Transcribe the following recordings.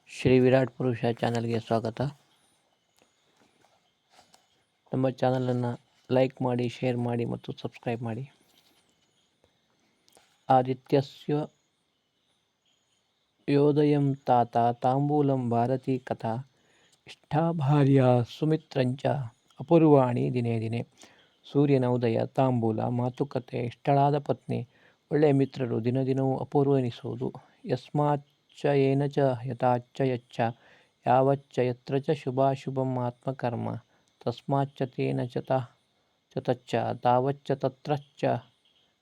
ಶ್ರೀ ವಿರಾಟ್ ಪುರುಷ ಚಾನಲ್ಗೆ ಸ್ವಾಗತ. ನಮ್ಮ ಚಾನಲನ್ನು ಲೈಕ್ ಮಾಡಿ, ಶೇರ್ ಮಾಡಿ ಮತ್ತು ಸಬ್ಸ್ಕ್ರೈಬ್ ಮಾಡಿ. ಆದಿತ್ಯಸ್ಯ ಯೋದಯಂ ತಾತ ತಾಂಬೂಲಂ ಭಾರತೀ ಕಥಾ ಇಷ್ಟಾ ಭಾರ್ಯ ಸುಮಿತ್ರಂಚ ಅಪೂರ್ವಾಣಿ ದಿನೇ ದಿನೇ. ಸೂರ್ಯನ ಉದಯ, ತಾಂಬೂಲ, ಮಾತುಕತೆ, ಇಷ್ಟಳಾದ ಪತ್ನಿ, ಒಳ್ಳೆಯ ಮಿತ್ರರು ದಿನದಿನವೂ ಅಪೂರ್ವವೆನಿಸುವುದು. ಯಸ್ಮಾಚ್ಚ ಯೇನ ಚ ಯಥಾಚ್ಚ ಯಚ್ಚ ಯಾವಚ್ಚ ಯತ್ರ ಚ ಶುಭಾಶುಭಂ ಆತ್ಮಕರ್ಮ ತಸ್ಮಾಚ್ಚ ತೇನ ಚ ತಚ್ಚ ತಾವಚ್ಚ ತತ್ರಚ್ಚ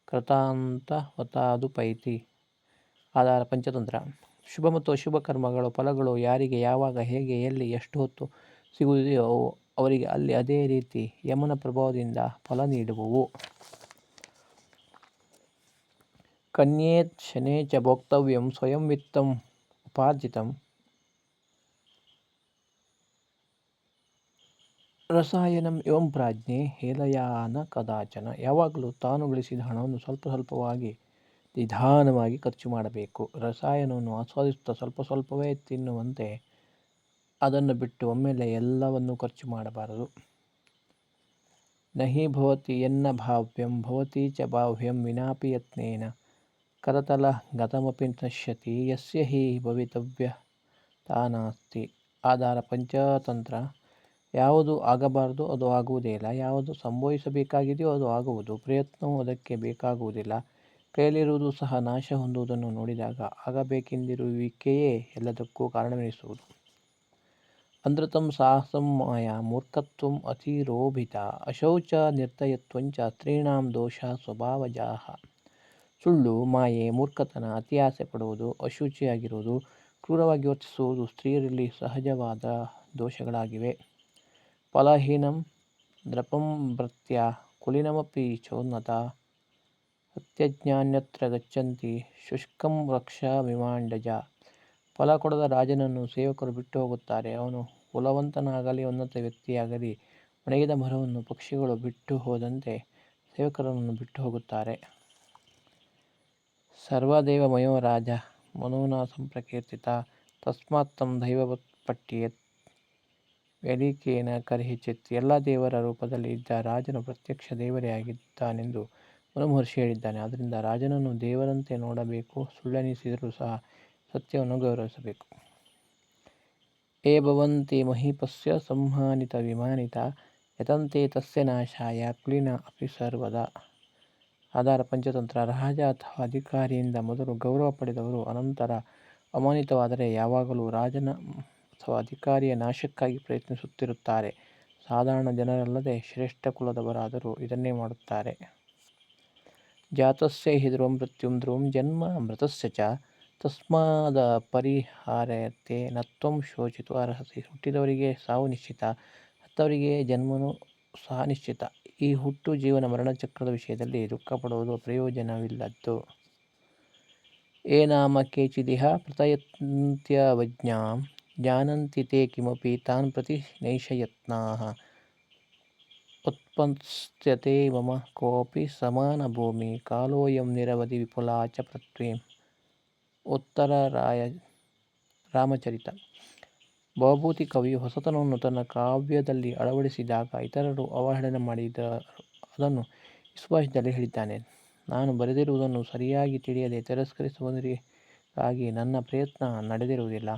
ಕೃತಾಂತವತಾದುಪೈತಿ. ಆಧಾರ ಪಂಚತಂತ್ರ. ಶುಭ ಮತ್ತು ಅಶುಭ ಕರ್ಮಗಳ ಫಲಗಳು ಯಾರಿಗೆ ಯಾವಾಗ ಹೇಗೆ ಎಲ್ಲಿ ಎಷ್ಟು ಹೊತ್ತು ಸಿಗುವುದೆಯೋ ಅವರಿಗೆ ಅಲ್ಲಿ ಅದೇ ರೀತಿ ಯಮನ ಪ್ರಭಾವದಿಂದ ಫಲ ನೀಡುವವು. ಕನ್ಯೇತ್ ಶನೇ ಚ ಭೋಕ್ತವ್ಯಂ ಸ್ವಯಂ ವಿತ್ತಂ ಉಪಾರ್ಜಿತಂ ರಸಾಯನಂ ಇವಂ ಪ್ರಾಜ್ಞೆ ಹೇಲಯಾನ ಕದಾಚನ. ಯಾವಾಗಲೂ ತಾನು ಗಳಿಸಿದ ಹಣವನ್ನು ಸ್ವಲ್ಪ ಸ್ವಲ್ಪವಾಗಿ ನಿಧಾನವಾಗಿ ಖರ್ಚು ಮಾಡಬೇಕು. ರಸಾಯನವನ್ನು ಆಸ್ವಾದಿಸುತ್ತಾ ಸ್ವಲ್ಪ ಸ್ವಲ್ಪವೇ ತಿನ್ನುವಂತೆ ಅದನ್ನು ಬಿಟ್ಟು ಒಮ್ಮೆಲೆ ಎಲ್ಲವನ್ನೂ ಖರ್ಚು ಮಾಡಬಾರದು. ನಹಿ ಭವತಿ ಯನ್ನ ಭಾವ್ಯಂ ಭವತಿ ಚ ಬಾಹ್ಯಂ ವಿನಾಪಿ ಯತ್ನೇನ ಕರತಲ ಗತಮಪಿ ನಶ್ಯತಿ ಯಸ್ಯ ಹಿ ಭವಿತವ್ಯತಾ ನಾಸ್ತಿ. ಆಧಾರ ಪಂಚತಂತ್ರ. ಯಾವುದು ಆಗಬಾರದು ಅದು ಆಗುವುದೇ ಇಲ್ಲ. ಯಾವುದು ಸಂಭವಿಸಬೇಕಾಗಿದೆಯೋ ಅದು ಆಗುವುದು. ಪ್ರಯತ್ನವೂ ಅದಕ್ಕೆ ಬೇಕಾಗುವುದಿಲ್ಲ. ಕೈಯಲ್ಲಿರುವುದು ಸಹ ನಾಶ ಹೊಂದುವುದನ್ನು ನೋಡಿದಾಗ ಆಗಬೇಕೆಂದಿರುವಿಕೆಯೇ ಎಲ್ಲದಕ್ಕೂ ಕಾರಣವೆನಿಸುವುದು. ಅನೃತಂ ಸಾಹಸಂ ಮಾಯಾ ಮೂರ್ಖತ್ವಂ ಅತಿರೋಭಿತ ಅಶೌಚ ನಿರ್ದಯತ್ವಂಚ ಸ್ತ್ರೀಣಾಂ ದೋಷಾ ಸ್ವಭಾವಜಾಃ. ಸುಳ್ಳು, ಮಾಯೆ, ಮೂರ್ಖತನ, ಅತಿ ಆಸೆ ಪಡುವುದು, ಅಶುಚಿಯಾಗಿರುವುದು, ಕ್ರೂರವಾಗಿ ವರ್ತಿಸುವುದು ಸ್ತ್ರೀಯರಲ್ಲಿ ಸಹಜವಾದ ದೋಷಗಳಾಗಿವೆ. ಫಲಹೀನಂ ನೃಪಂಭೃತ್ಯ ಕುಲೀನಮಪಿ ಚೋನ್ನತ ಅತ್ಯಜ್ಞಾನ್ಯತ್ರ ಗಚ್ಚಂತಿ ಶುಷ್ಕಂ ವೃಕ್ಷಮಿವಾಂಡಜ. ಫಲ ಕೊಡದ ರಾಜನನ್ನು ಸೇವಕರು ಬಿಟ್ಟು ಹೋಗುತ್ತಾರೆ. ಅವನು ಕುಲವಂತನಾಗಲಿ ಉನ್ನತ ವ್ಯಕ್ತಿಯಾಗಲಿ ಒಣಗಿದ ಮರವನ್ನು ಪಕ್ಷಿಗಳು ಬಿಟ್ಟು ಹೋದಂತೆ ಸೇವಕರನ್ನು ಬಿಟ್ಟು ಹೋಗುತ್ತಾರೆ. ಸರ್ವದೇವಮಯೋ ರಾಜ ಮನೂನಾ ಸಂಪ್ರಕೀರ್ತಿತ ತಸ್ಮಾತ್ ತಂ ದೈವವತ್ ಪಠ್ಯೇತ್ ವ್ಯಲೀಕೇನ ಕರ್ಹಿಚಿತ್. ಎಲ್ಲ ದೇವರ ರೂಪದಲ್ಲಿ ಇದ್ದ ರಾಜನು ಪ್ರತ್ಯಕ್ಷ ದೇವರೇ ಆಗಿದ್ದಾನೆಂದು ಮನುಮಹರ್ಷಿ ಹೇಳಿದ್ದಾನೆ. ಆದ್ದರಿಂದ ರಾಜನನ್ನು ದೇವರಂತೆ ನೋಡಬೇಕು. ಸುಳ್ಳೆನಿಸಿದರೂ ಸಹ ಸತ್ಯವನ್ನು ಗೌರವಿಸಬೇಕು. ಯೇ ಭವಂತಿ ಮಹೀಪಸ್ಯ ಸಂಹಾನಿತ ವಿಮಾನಿತ ಯತಂತೆ ತಸ್ಯ ನಾಶಾಯ ಕುಲೀನ ಅಪಿ ಸರ್ವದಾ. ಆಧಾರ ಪಂಚತಂತ್ರ. ರಾಜ ಅಥವಾ ಅಧಿಕಾರಿಯಿಂದ ಮೊದಲು ಗೌರವ ಪಡೆದವರು ಅನಂತರ ಅಮಾನಿತವಾದರೆ ಯಾವಾಗಲೂ ರಾಜನ ಅಥವಾ ಅಧಿಕಾರಿಯ ನಾಶಕ್ಕಾಗಿ ಪ್ರಯತ್ನಿಸುತ್ತಿರುತ್ತಾರೆ. ಸಾಧಾರಣ ಜನರಲ್ಲದೆ ಶ್ರೇಷ್ಠ ಕುಲದವರಾದರೂ ಇದನ್ನೇ ಮಾಡುತ್ತಾರೆ. ಜಾತಸ್ಯ ಹಿ ಧ್ರುವಂ ಮೃತ್ಯುಂ ಧ್ರುವಂ ಜನ್ಮ ಮೃತಸ್ಯ ಚ ತಸ್ಮಾದಪರಿಹಾರ್ಯತೆ ನ ತ್ವಂ ಶೋಚಿತು ಅರ್ಹಸಿ. ಹುಟ್ಟಿದವರಿಗೆ ಸಾವು ನಿಶ್ಚಿತ, ಸತ್ತವರಿಗೆ ಜನ್ಮನೂ ಸಹ ನಿಶ್ಚಿತ. ಈ ಹುಟ್ಟು ಜೀವನ ಮರಣಚಕ್ರದ ವಿಷಯದಲ್ಲಿ ದುಃಖಪಡುವುದು ಪ್ರಯೋಜನವಿಲ್ಲದ್ದು. ಯೇ ನಾಮ ಕೇಚಿದಿಹ ಪ್ರಯತಂತ್ಯವಜ್ಞಾಂ ಜಾನಂತಿ ತೇ ಕಿಮಪಿ ತಾನ್ ಪ್ರತಿ ನೈಷ ಯತ್ನಾಃ ಉತ್ಪತ್ಸ್ಯತೆ ಮಮ ಕೋಪಿ ಸಮಾನ ಭೂಮಿ ಕಾಲೋಯಂ ನಿರವಧಿ ವಿಪುಲಾ ಚ ಪೃಥ್ವೀ. ಉತ್ತರ ರಾಮಚರಿತ. ಭವಭೂತಿ ಕವಿಯು ಹೊಸತನವನ್ನು ತನ್ನ ಕಾವ್ಯದಲ್ಲಿ ಅಳವಡಿಸಿದಾಗ ಇತರರು ಅವಹೇಳನ ಮಾಡಿದರೂ ಅದನ್ನು ಈ ಸುಭಾಷಿತದಲ್ಲಿ ಹೇಳಿದ್ದಾನೆ. ನಾನು ಬರೆದಿರುವುದನ್ನು ಸರಿಯಾಗಿ ತಿಳಿಯದೆ ತಿರಸ್ಕರಿಸುವವರಿಗಾಗಿ ನನ್ನ ಪ್ರಯತ್ನ ನಡೆದಿರುವುದಿಲ್ಲ.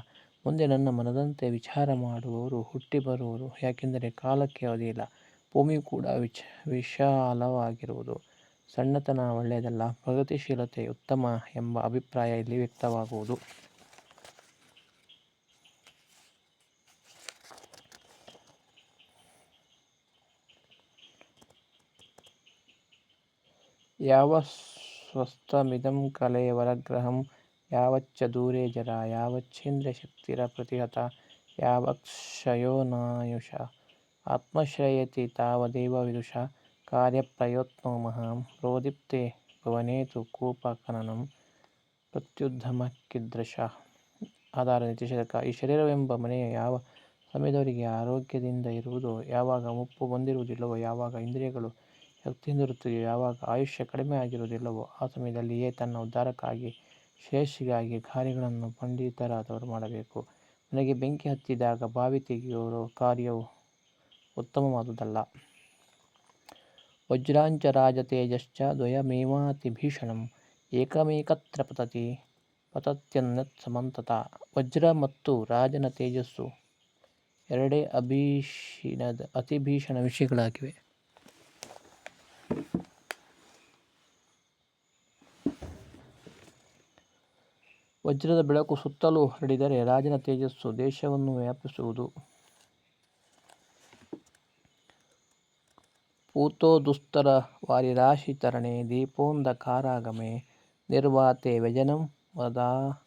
ಮುಂದೆ ನನ್ನ ಮನದಂತೆ ವಿಚಾರ ಮಾಡುವವರು ಹುಟ್ಟಿ ಬರುವರು. ಯಾಕೆಂದರೆ ಕಾಲಕ್ಕೆ ಅವಧಿಯಿಲ್ಲ. ಭೂಮಿಯು ಕೂಡ ವಿಶಾಲವಾಗಿರುವುದು. ಸಣ್ಣತನ ಒಳ್ಳೆಯದಲ್ಲ, ಪ್ರಗತಿಶೀಲತೆ ಉತ್ತಮ ಎಂಬ ಅಭಿಪ್ರಾಯ ಇಲ್ಲಿ ವ್ಯಕ್ತವಾಗುವುದು. ಯಾವತ್ಸ್ವಸ್ಥಮಿದಂ ಕಲೇವರಗ್ರಹಂ ಯಾವಚ್ಚ ದೂರೇ ಜರ ಯಾವಚ್ಛೇಂದ್ರಿಯ ಶಕ್ತಿರಪ್ರತಿಹತ ಯಾವತ್ಕ್ಷಯೋ ನಾಯುಷ ಆತ್ಮಶ್ರಯೇತಿ ತಾವದೇವ ವಿದುಷಾ ಕಾರ್ಯಪ್ರಯತ್ನೋ ಮಹಾಂ ಪ್ರೋದೀಪ್ತೆ ಭುವನೇತು ಕೂಪಖನನಂ ಪ್ರತ್ಯುದ್ಯಮಕ್ಕೀದೃಶಃ. ಆಧಾರ ನೀತಿಶತಕ. ಈ ಶರೀರವೆಂಬ ಮನೆಯು ಯಾವ ಸಮಯದವರೆಗೆ ಆರೋಗ್ಯದಿಂದ ಇರುವುದೋ, ಯಾವಾಗ ಮುಪ್ಪು ಬಂದಿರುವುದಿಲ್ಲವೋ, ಯಾವಾಗ ಇಂದ್ರಿಯಗಳು ಶಕ್ತಿಯಿಂದಿರುತ್ತದೆಯೋ, ಯಾವಾಗ ಆಯುಷ್ಯ ಕಡಿಮೆ ಆಗಿರುವುದಿಲ್ಲವೋ ಆ ಸಮಯದಲ್ಲಿಯೇ ತನ್ನ ಉದ್ಧಾರಕ್ಕಾಗಿ ಶ್ರೇಯಸ್ಸಿಗಾಗಿ ಕಾರ್ಯಗಳನ್ನು ಪಂಡಿತರಾದವರು ಮಾಡಬೇಕು. ನನಗೆ ಬೆಂಕಿ ಹತ್ತಿದಾಗ ಬಾವಿ ತೆಗೆಯುವ ಕಾರ್ಯವು ಉತ್ತಮವಾದುದಲ್ಲ. ವಜ್ರಾಂಚ ರಾಜತೇಜಶ್ಚ ದ್ವಯಮೇವಾತಿ ಭೀಷಣಂ ಏಕಮೇಕತ್ರ ಪತತ್ಯನ್ಯತ್ ಸಮಂತತ. ವಜ್ರ ಮತ್ತು ರಾಜನ ತೇಜಸ್ಸು ಎರಡೇ ಅತಿ ಭೀಷಣ ವಿಷಯಗಳಾಗಿವೆ. ವಜ್ರದ ಬೆಳಕು ಸುತ್ತಲೂ ಹರಡಿದರೆ ರಾಜನ ತೇಜಸ್ಸು ದೇಶವನ್ನು ವ್ಯಾಪಿಸುವುದು. ಪೂತೋ ದುಸ್ತರ ವಾರಿರಾಶಿ ತರಣೆ ದೀಪೋಂಧಕಾರಾಗಮೆ ನಿರ್ವಾತೆ ವ್ಯಜನಂ ವದಾ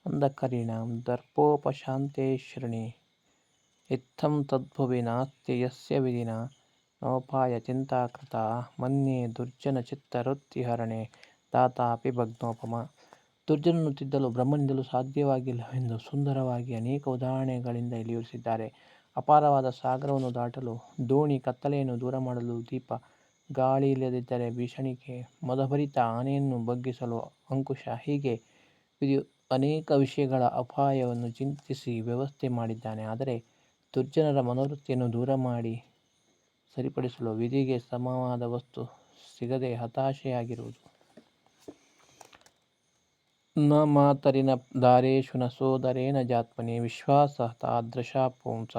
ಅಂಧಕರಿಣಾಂ ದರ್ಪೋಪಶಾಂತೆ ಶೃಣಿ ಇತ್ತಂ ತದ್ಭುವಿ ನಾಸ್ತಿ ಯಸ್ಯ ವಿಧಿನಾ ನೋಪಾಯ ಚಿಂತಾಕೃತ ಮನ್ಯೆ ದುರ್ಜನ ಚಿತ್ತವೃತ್ತಿಹರಣೆ ದಾತಾಪಿ ಭಗ್ನೋಪಮ. ದುರ್ಜನನ್ನು ತಿದ್ದಲು ಬ್ರಹ್ಮನಿಂದಲೂ ಸಾಧ್ಯವಾಗಿಲ್ಲವೆಂದು ಸುಂದರವಾಗಿ ಅನೇಕ ಉದಾಹರಣೆಗಳಿಂದ ಇಲ್ಲಿ ವಿವರಿಸಿದ್ದಾರೆ. ಅಪಾರವಾದ ಸಾಗರವನ್ನು ದಾಟಲು ದೋಣಿ, ಕತ್ತಲೆಯನ್ನು ದೂರ ಮಾಡಲು ದೀಪ, ಗಾಳಿ ಇಲ್ಲದಿದ್ದರೆ ಬೀಸಣಿಗೆ, ಮದಭರಿತ ಆನೆಯನ್ನು ಬಗ್ಗಿಸಲು ಅಂಕುಶ, ಹೀಗೆ ಅನೇಕ ವಿಷಯಗಳ ಅಪಾಯವನ್ನು ಚಿಂತಿಸಿ ವ್ಯವಸ್ಥೆ ಮಾಡಿದ್ದಾನೆ. ಆದರೆ ದುರ್ಜನರ ಮನೋವೃತ್ತಿಯನ್ನು ದೂರ ಮಾಡಿ ಸರಿಪಡಿಸಲು ವಿಧಿಗೆ ಸಮವಾದ ವಸ್ತು ಸಿಗದೆ ಹತಾಶೆಯಾಗಿರುವುದು. ನ ಮಾತರಿನ ದಾರೇಶು ನ ಸೋದರೇನ ಜಾತ್ಮನಿ ವಿಶ್ವಾಸ ತಾದೃಶಾ ಪುಂಸ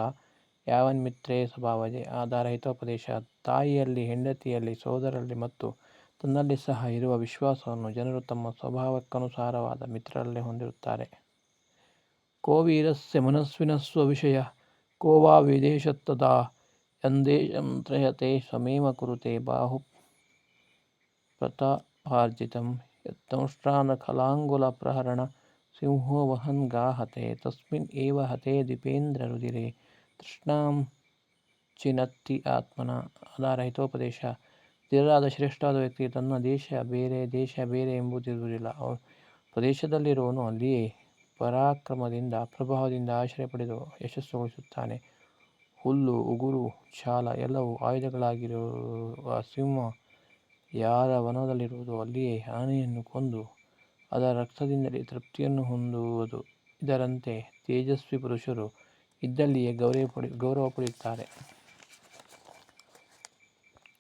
ಯಾವನ್ಮಿತ್ರೇ ಸ್ವಭಾವಜೆ. ಆಧಾರ ಹಿತೋಪದೇಶ. ತಾಯಿಯಲ್ಲಿ, ಹೆಂಡತಿಯಲ್ಲಿ, ಸೋದರರಲ್ಲಿ ಮತ್ತು ತನ್ನಲ್ಲಿ ಸಹ ಇರುವ ವಿಶ್ವಾಸವನ್ನು ಜನರು ತಮ್ಮ ಸ್ವಭಾವಕ್ಕನುಸಾರವಾದ ಮಿತ್ರರಲ್ಲೇ ಹೊಂದಿರುತ್ತಾರೆ. ಕೋ ವೀರಸ್ಯ ಮನಸ್ವಿನಸ್ವ ವಿಷಯ ಕೋ ವಾ ವಿದೇಶಸ್ತದಾ ಯನ್ದೇಶಂ ತ್ರಯತೆ ಸ್ವಮೇವ ಕುರುತೆ ಬಾಹು ಪ್ರತಾಪಾರ್ಜಿತಂ ಯದ್ದಂಷ್ಟ್ರಾನಖಲಾಂಗುಲ ಪ್ರಹರಣ ಸಿಂಹೋ ವಹನ್ ಗಾಹತೆ ತಸ್ಮಿನ್ ಏವ ಹತೆ ದ್ವಿಪೇಂದ್ರ ರುಧಿರೆ ತೃಷ್ಣಾಂ ಚಿನತ್ತಿ ಆತ್ಮನ. ಆಧಾರ ಹಿತೋಪದೇಶ. ಧೀರರಾದ ಶ್ರೇಷ್ಠವಾದ ವ್ಯಕ್ತಿಗೆ ತನ್ನ ದೇಶ ಬೇರೆ ಎಂಬುದಿರುವುದಿಲ್ಲ. ಅವನು ಪ್ರದೇಶದಲ್ಲಿರುವನು ಅಲ್ಲಿಯೇ ಪರಾಕ್ರಮದಿಂದ ಪ್ರಭಾವದಿಂದ ಆಶ್ರಯ ಪಡೆದು ಯಶಸ್ಸುಗಳಿಸುತ್ತಾನೆ. ಹುಲ್ಲು, ಉಗುರು, ಛಾಲ ಎಲ್ಲವೂ ಆಯುಧಗಳಾಗಿರುವ ಸಿಂಹ ಯಾರ ವನದಲ್ಲಿರುವುದೋ ಅಲ್ಲಿಯೇ ಆನೆಯನ್ನು ಕೊಂದು ಅದರ ರಕ್ತದಿಂದಲೇ ತೃಪ್ತಿಯನ್ನು ಹೊಂದುವುದು. ಇದರಂತೆ ತೇಜಸ್ವಿ ಪುರುಷರು ಇದ್ದಲ್ಲಿಯೇ ಗೌರವ ಪಡೆಯುತ್ತಾರೆ.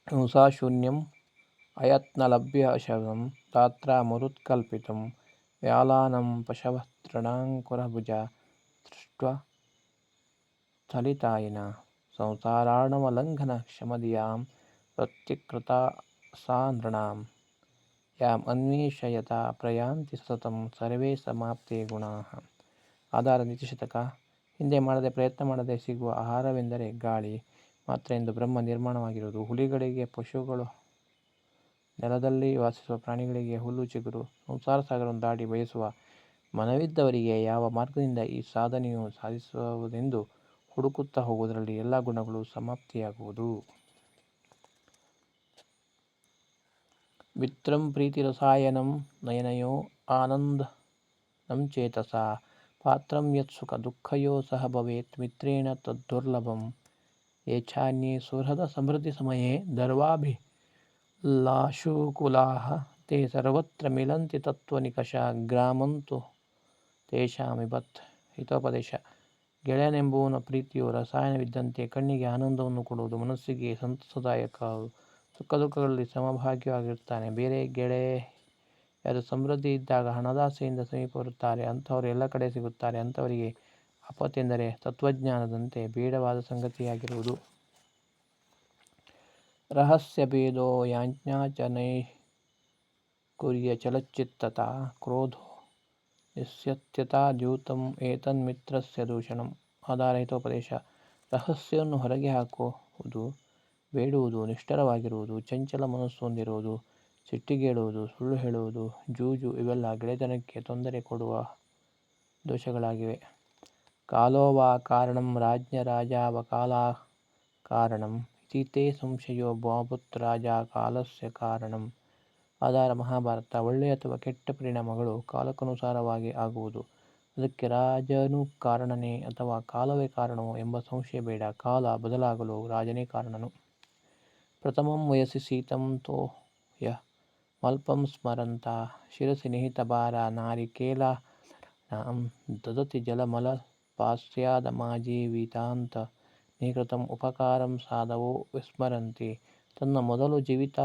ಹಿಂಸಾ ಶೂನ್ಯಂ ಅಯತ್ನಲಭ್ಯಶವಂ ಧಾತ್ರ ಮರುತ್ಕಲ್ಪಿತಂ ವ್ಯಾಲಾನಂ ಪಶವಃ ತೃಣಾಂಕುರಭುಜ ದೃಷ್ಟ್ವಾ ಸ್ಥಲಿತಾಯಿನ ಸಂಸಾರಾರ್ಣವಲಂಘನ ಕ್ಷಮಧಿಯಾಂ ಪ್ರತ್ಯುತ್ಕೃತಾ ಸಾ ನೃಣಾಂ ಯಾಂ ಅನ್ವೇಷಯತಾ ಪ್ರಯಾಂತಿ ಸತತಂ ಸರ್ವೇ ಸಮಾಪ್ತೇ ಗುಣಾಃ. ಆಧಾರ ನೀತಿಶತಕ. ಹಿಂದೆ ಮಾಡದೆ ಪ್ರಯತ್ನ ಮಾಡದೆ ಸಿಗುವ ಆಹಾರವೆಂದರೆ ಗಾಳಿ ಮಾತ್ರ ಎಂದು ಬ್ರಹ್ಮ ನಿರ್ಮಾಣವಾಗಿರುವುದು. ಹುಲಿಗಳಿಗೆ ಪಶುಗಳು, ನೆಲದಲ್ಲಿ ವಾಸಿಸುವ ಪ್ರಾಣಿಗಳಿಗೆ ಹುಲ್ಲು ಚಿಗುರು, ಸಂಸಾರ ಸಾಗರವನ್ನು ದಾಟಿ ಬಯಸುವ ಮನವಿದ್ದವರಿಗೆ ಯಾವ ಮಾರ್ಗದಿಂದ ಈ ಸಾಧನೆಯು ಸಾಧಿಸುವುದೆಂದು ಹುಡುಕುತ್ತಾ ಹೋಗುವುದರಲ್ಲಿ ಎಲ್ಲ ಗುಣಗಳು ಸಮಾಪ್ತಿಯಾಗುವುದು. ಮಿತ್ರಂ ಪ್ರೀತಿರಸಾಯನಂ ನಯನಯೋ ಆನಂದನಂ ಚೇತಸಾ ಪಾತ್ರಂ ಯತ್ ಸುಖ ದುಃಖಯೋ ಸಹ ಭವೇತ್ ಮಿತ್ರೇಣ ತದ್ದುರ್ಲಭಂ ಯೇಚಾನ್ಯೇ ಸುಹೃದ ಸಮೃದ್ಧಿ ಸಮಯೇ ದರ್ವಾಭಿಲಾಷುಕುಲಾಃ ತೇ ಸರ್ವತ್ರ ಮಿಲಂತಿ ತತ್ವನಿಕಷಾ ಗ್ರಾಮಂತು ತೇಷಾಮಿಬತ್. ಹಿತೋಪದೇಶ. ಗೆಳೆಯನೆಂಬುವನ ಪ್ರೀತಿಯು ರಸಾಯನವಿದ್ದಂತೆ ಕಣ್ಣಿಗೆ ಆನಂದವನ್ನು ಕೊಡುವುದು, ಮನಸ್ಸಿಗೆ ಸಂತಸದಾಯಕ, ಸುಖ ದುಃಖಗಳಲ್ಲಿ ಸಮಭಾಗಿಯಾಗಿರುತ್ತಾನೆ. ಬೇರೆ ಗೆಳೆಯರು ಸಮೃದ್ಧಿ ಇದ್ದಾಗ ಹಣದಾಸೆಯಿಂದ ಸಮೀಪ ಬರುತ್ತಾರೆ. ಅಂಥವರು ಎಲ್ಲ ಕಡೆ ಸಿಗುತ್ತಾರೆ. ಅಂಥವರಿಗೆ ಆಪತ್ತೆಂದರೆ ತತ್ವಜ್ಞಾನದಂತೆ ಬೇಡವಾದ ಸಂಗತಿಯಾಗಿರುವುದು. ರಹಸ್ಯ ಭೇದೋ ಯಾಜ್ಞಾ ಚ ನೈಷ್ಕುರ್ಯಚಲಚ್ಚಿತ್ತತಾ ಕ್ರೋಧೋ ನಿಸ್ಸತ್ಯತಾ ದ್ಯೂತಂ ಏತನ್ಮಿತ್ರಸ್ಯ ದೂಷಣಂ. ಆಧಾರ ಹಿತೋಪದೇಶ. ರಹಸ್ಯವನ್ನು ಹೊರಗೆ ಹಾಕುವುದು, ಬೇಡುವುದು, ನಿಷ್ಠುರವಾಗಿರುವುದು, ಚಂಚಲ ಮನಸ್ಸು ಹೊಂದಿರುವುದು, ಸಿಟ್ಟಿಗೇಳುವುದು, ಸುಳ್ಳು ಹೇಳುವುದು, ಜೂಜು ಇವೆಲ್ಲ ಗೆಳೆತನಕ್ಕೆ ತೊಂದರೆ ಕೊಡುವ ದೋಷಗಳಾಗಿವೆ. ಕಾಲೋ ವಾ ಕಾರಣಂ ರಾಜ್ಞ ರಾಜಾವ ಕಾಲಃ ಕಾರಣಂ ಇತಿ ತೇ ಸಂಶಯೋ ಮಾಭೂತ್ ರಾಜ ಕಾಲಸ್ಯ ಕಾರಣಂ. ಆಧಾರ ಮಹಾಭಾರತ. ಒಳ್ಳೆಯ ಅಥವಾ ಕೆಟ್ಟ ಪರಿಣಾಮಗಳು ಕಾಲಕ್ಕನುಸಾರವಾಗಿ ಆಗುವುದು. ಅದಕ್ಕೆ ರಾಜನು ಕಾರಣನೇ ಅಥವಾ ಕಾಲವೇ ಕಾರಣವೋ ಎಂಬ ಸಂಶಯ ಬೇಡ. ಕಾಲ ಬದಲಾಗಲು ರಾಜನೇ ಕಾರಣನು. ಪ್ರಥಮಂ ವಯಸಿ ಸೀತಂ ತೋ ಯಃ ಮಲ್ಪಂ ಸ್ಮರಂತ ಶಿರಸಿ ನಿಹಿತ ಭಾರ ನಾರಿಕೇಲಾಂ ದದತಿ ಜಲಮಲಪಾಸ್ಯಾದಮಾಜೀವಿತಾಂತ ನಿಕೃತಂ ಉಪಕಾರಂ ಸಾಧವೋ ವಿಸ್ಮರಂತಿ. ತನ್ನ ಮೊದಲು ಜೀವಿತ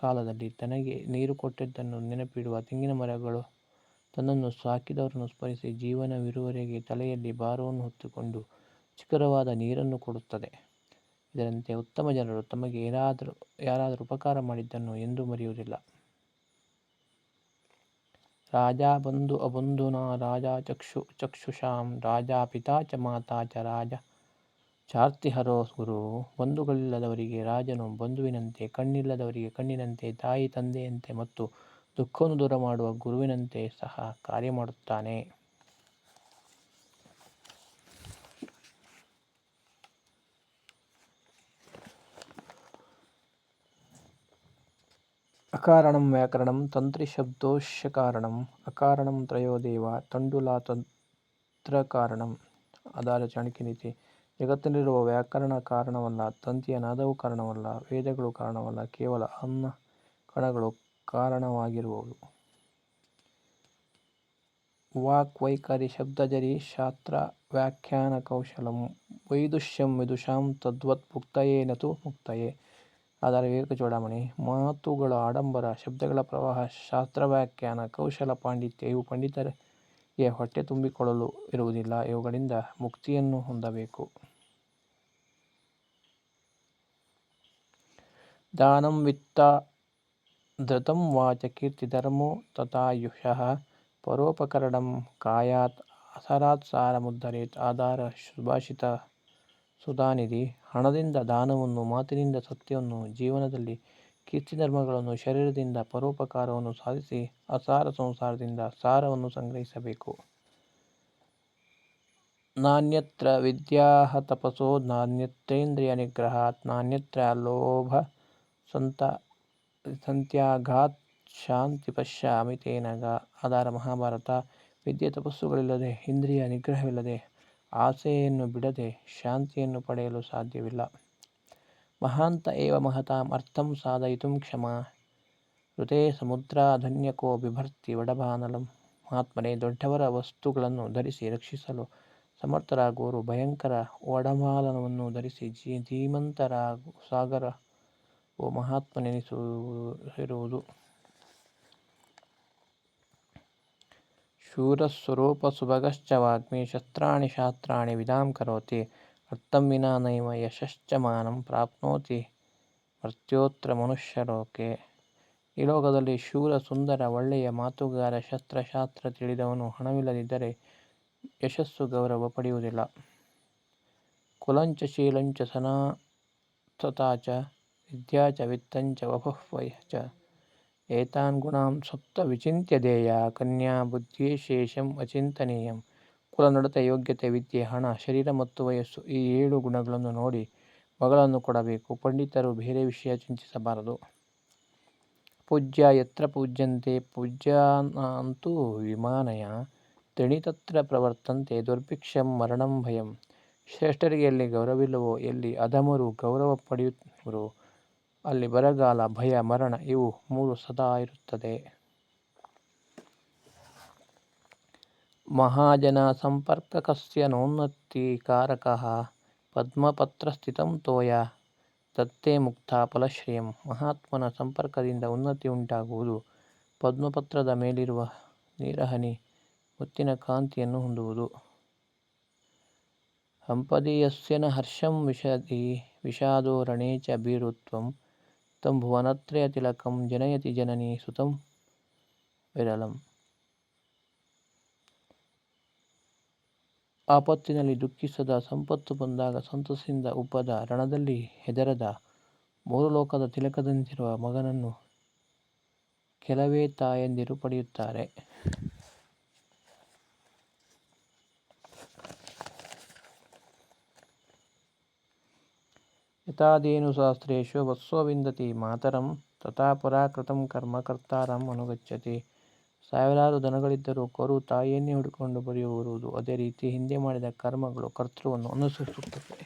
ಕಾಲದಲ್ಲಿ ತನಗೆ ನೀರು ಕೊಟ್ಟಿದ್ದನ್ನು ನೆನಪಿಡುವ ತೆಂಗಿನ ಮರಗಳು ತನ್ನನ್ನು ಸಾಕಿದವರನ್ನು ಸ್ಮರಿಸಿ ಜೀವನವಿರುವವರೆಗೆ ತಲೆಯಲ್ಲಿ ಭಾರವನ್ನು ಹೊತ್ತುಕೊಂಡು ಚಿಕ್ಕರವಾದ ನೀರನ್ನು ಕೊಡುತ್ತದೆ. ಇದರಂತೆ ಉತ್ತಮ ಜನರು ತಮಗೆ ಯಾರಾದರೂ ಉಪಕಾರ ಮಾಡಿದ್ದನ್ನು ಎಂದೂ ಮರೆಯುವುದಿಲ್ಲ. ರಾಜಾ ಬಂಧು ಅಬಂಧುನಾ ರಾಜಾ ಚಕ್ಷುಷಾಂ ರಾಜಾ ಪಿತಾ ಚ ಮಾತಾ ಚ ರಾಜ ಚಾರ್ತಿಹರೋ ಗುರು. ಬಂಧುಗಳಿಲ್ಲದವರಿಗೆ ರಾಜನು ಬಂಧುವಿನಂತೆ, ಕಣ್ಣಿಲ್ಲದವರಿಗೆ ಕಣ್ಣಿನಂತೆ, ತಾಯಿ ತಂದೆಯಂತೆ ಮತ್ತು ದುಃಖವನ್ನು ದೂರ ಮಾಡುವ ಗುರುವಿನಂತೆ ಸಹ ಕಾರ್ಯ ಮಾಡುತ್ತಾನೆ. ಅಕಾರಣಂ ವ್ಯಾಕರಣಂ ತಂತ್ರಿಶಬ್ದೋಶ್ಚಕಾರಣಂ ಅಕಾರಣಂ ತ್ರಯೋದೇವ ತಂಡುಲಾತಂತ್ರಕಾರಣಂ. ಆಧಾರ ಚಾಣಕ್ಯ ನೀತಿ. ಜಗತ್ತಿನಲ್ಲಿರುವ ವ್ಯಾಕರಣ ಕಾರಣವಲ್ಲ, ತಂತಿಯ ನಾದವು ಕಾರಣವಲ್ಲ, ವೇದಗಳು ಕಾರಣವಲ್ಲ, ಕೇವಲ ಅನ್ನ ಕಣಗಳು ಕಾರಣವಾಗಿರುವವು. ವಾಕ್ ವೈಖರಿ ಶಬ್ದಜರಿ ಶಾಸ್ತ್ರ ವ್ಯಾಖ್ಯಾನ ಕೌಶಲಂ ವೈದುಷ್ಯಂ ವಿದುಷಾಂ ತದ್ವತ್ ಭುಕ್ತಯೇ ನತು ಮುಕ್ತಯೇ. ಆಧಾರ ವಿವೇಕ ಚೂಡಾಮಣಿ. ಮಾತುಗಳ ಆಡಂಬರ, ಶಬ್ದಗಳ ಪ್ರವಾಹ, ಶಾಸ್ತ್ರವ್ಯಾಖ್ಯಾನ ಕೌಶಲ, ಪಾಂಡಿತ್ಯ ಇವು ಪಂಡಿತರಿಗೆ ಹೊಟ್ಟೆ ತುಂಬಿಕೊಳ್ಳಲು ಇರುವುದಿಲ್ಲ. ಇವುಗಳಿಂದ ಮುಕ್ತಿಯನ್ನು ಹೊಂದಬೇಕು. ದಾನಂ ವಿತ್ತ ಧೃತಂ ವಾಚ ಕೀರ್ತಿಧರ್ಮೋ ತಥಾಯುಷಃ ಪರೋಪಕರಣಂ ಕಾಯಾತ್ ಅಸರಾತ್ ಸಾರಮುದ್ಧರೇತ್. ಆಧಾರ ಸುಭಾಷಿತ ಸುಧಾನಿಧಿ. ಹಣದಿಂದ ದಾನವನ್ನು, ಮಾತಿನಿಂದ ಸತ್ಯವನ್ನು, ಜೀವನದಲ್ಲಿ ಕೀರ್ತಿಧರ್ಮಗಳನ್ನು, ಶರೀರದಿಂದ ಪರೋಪಕಾರವನ್ನು ಸಾಧಿಸಿ ಅಸಾರ ಸಂಸಾರದಿಂದ ಸಾರವನ್ನು ಸಂಗ್ರಹಿಸಬೇಕು. ನಾನ್ಯತ್ರ ವಿದ್ಯಾಃ ತಪಸೋ ನಾನ್ಯತ್ರೇಂದ್ರಿಯ ನಿಗ್ರಹಾತ್ ನಾನ್ಯತ್ರ ಲೋಭ ಸಂತ್ಯಾಗಾತ್ ಶಾಂತಿ ಪಶ್ಯಾಮಿ ತೇನಘ. ಆಧಾರ ಮಹಾಭಾರತ. ವಿದ್ಯೆ ತಪಸ್ಸುಗಳಿಲ್ಲದೆ, ಇಂದ್ರಿಯ ನಿಗ್ರಹವಿಲ್ಲದೆ, ಆಸೆಯನ್ನು ಬಿಡದೆ ಶಾಂತಿಯನ್ನು ಪಡೆಯಲು ಸಾಧ್ಯವಿಲ್ಲ. ಮಹಾಂತ ಏವ ಮಹತಾಂ ಅರ್ಥಂ ಸಾಧಯಿತುಂ ಕ್ಷಮಾ ಋತೆ ಸಮುದ್ರಾಧನ್ಯಕೋ ಬಿಭರ್ತಿ ವಡಭಾನಲಂ. ಮಹಾತ್ಮರೇ, ದೊಡ್ಡವರ ವಸ್ತುಗಳನ್ನು ಧರಿಸಿ ರಕ್ಷಿಸಲು ಸಮರ್ಥರಾಗುವವರು ಭಯಂಕರ ವಡಮಾಲನವನ್ನು ಧರಿಸಿ ಧೀಮಂತರ ಸಾಗರವು ಮಹಾತ್ಮನೆನಿಸಿರುವುದು. ಶೂರಸ್ವರೂಪ ಸುಭಗಶ್ಚ ವಾಗ್ಮಿ ಶಸ್ತ್ರಾಣಿ ಶಾಸ್ತ್ರಾಣಿ ವಿದಾಂ ಕರೋತಿ ಅರ್ಥಂ ವಿನಾ ನೈವ ಯಶಶ್ಚ ಮಾನಂ ಪ್ರಾಪ್ನೋತಿ ಮರ್ತ್ಯೋತ್ರ ಮನುಷ್ಯಲೋಕೆ. ಈ ಲೋಕದಲ್ಲಿ ಶೂರ, ಸುಂದರ, ಒಳ್ಳೆಯ ಮಾತುಗಾರ, ಶಾಸ್ತ್ರ ತಿಳಿದವನು ಹಣವಿಲ್ಲದಿದ್ದರೆ ಯಶಸ್ಸು, ಗೌರವ ಪಡೆಯುವುದಿಲ್ಲ. ಕುಲಂಚ ಶೀಲಂಚ ಸನಾತತಾ ಚ ವಿದ್ಯಾ ಚ ವಿತ್ತಂಚ ವಪುಃ ಚ ಏತಾನ್ ಗುಣಾನ್ ಸಪ್ತ ವಿಚಿಂತ್ಯ ಧ್ಯೇಯ ಕನ್ಯಾ ಬುದ್ಧಿಶೇಷಂ ಅಚಿಂತನೀಯಂ. ಕುಲ, ನಡತೆ, ಯೋಗ್ಯತೆ, ವಿದ್ಯೆ, ಹಣ, ಶರೀರ ಮತ್ತು ವಯಸ್ಸು ಈ 7 ಗುಣಗಳನ್ನು ನೋಡಿ ಮಗಳನ್ನು ಕೊಡಬೇಕು. ಪಂಡಿತರು ಬೇರೆ ವಿಷಯ ಚಿಂತಿಸಬಾರದು. ಪೂಜ್ಯ ಯತ್ರ ಪೂಜ್ಯಂತೆ ಪೂಜ್ಯಾನಾಂತು ವಿಮಾನಯ ತ್ರೀಣಿ ತತ್ರ ಪ್ರವರ್ತಂತೆ ದುರ್ಭಿಕ್ಷಂ ಮರಣಂ ಭಯಂ. ಶ್ರೇಷ್ಠರಿಗೆ ಎಲ್ಲಿ ಗೌರವವಿಲ್ಲವೋ, ಎಲ್ಲಿ ಅಧಮರು ಗೌರವ ಪಡೆಯುವರೋ ಅಲ್ಲಿ ಬರಗಾಲ, ಭಯ, ಮರಣ ಇವು 3 ಸದಾ ಇರುತ್ತದೆ. ಮಹಾಜನ ಸಂಪರ್ಕ ಕಸ್ಯ ನೋನ್ನತಿ ಕಾರಕಃ ಪದ್ಮಪತ್ರಸ್ಥಿತಂ ತೋಯ ದತ್ತೇ ಮುಕ್ತಾ ಫಲಶ್ರಿಯಂ. ಮಹಾತ್ಮನ ಸಂಪರ್ಕದಿಂದ ಉನ್ನತಿ ಉಂಟಾಗುವುದು. ಪದ್ಮಪತ್ರದ ಮೇಲಿರುವ ನೀರಹನಿ ಮುತ್ತಿನ ಕಾಂತಿಯನ್ನು ಹೊಂದುವುದು. ಸಂಪದಿ ಯಸ್ಯ ನ ಹರ್ಷಂ ವಿಷಾದೋ ರಣೇ ಚ ಭೀರುತ್ವಂ ತಂ ಭುವನತ್ರಯ ತಿಲಕಂ ಜನಯತಿ ಜನನೀ ಸುತಂ ವಿರಲಂ. ಆಪತ್ತಿನಲ್ಲಿ ದುಃಖಿಸದ, ಸಂಪತ್ತು ಬಂದಾಗ ಸಂತಸದಿಂದ ಉಬ್ಬದ, ರಣದಲ್ಲಿ ಹೆದರದ, 3 ಲೋಕದ ತಿಲಕದಂತಿರುವ ಮಗನನ್ನು ಕೆಲವೇ ತಾಯಂದಿರು ಪಡೆಯುತ್ತಾರೆ. ಯಥಾ ಧೇನು ಶಾಸ್ತ್ರೇಷು ವತ್ಸೋ ವಿಂದತಿ ಮಾತರಂ ತಥಾ ಪುರಾ ಕೃತಂ ಕರ್ಮ ಕರ್ತಾರಂ ಅನುಗಚ್ಚತಿ. 1000 ದನಗಳಿದ್ದರೂ ಕರು ತಾಯಿಯನ್ನೇ ಹುಡುಕಿಕೊಂಡು ಬರುವುದು. ಅದೇ ರೀತಿ ಹಿಂದೆ ಮಾಡಿದ ಕರ್ಮಗಳು ಕರ್ತೃವನ್ನು ಅನುಸರಿಸುತ್ತವೆ.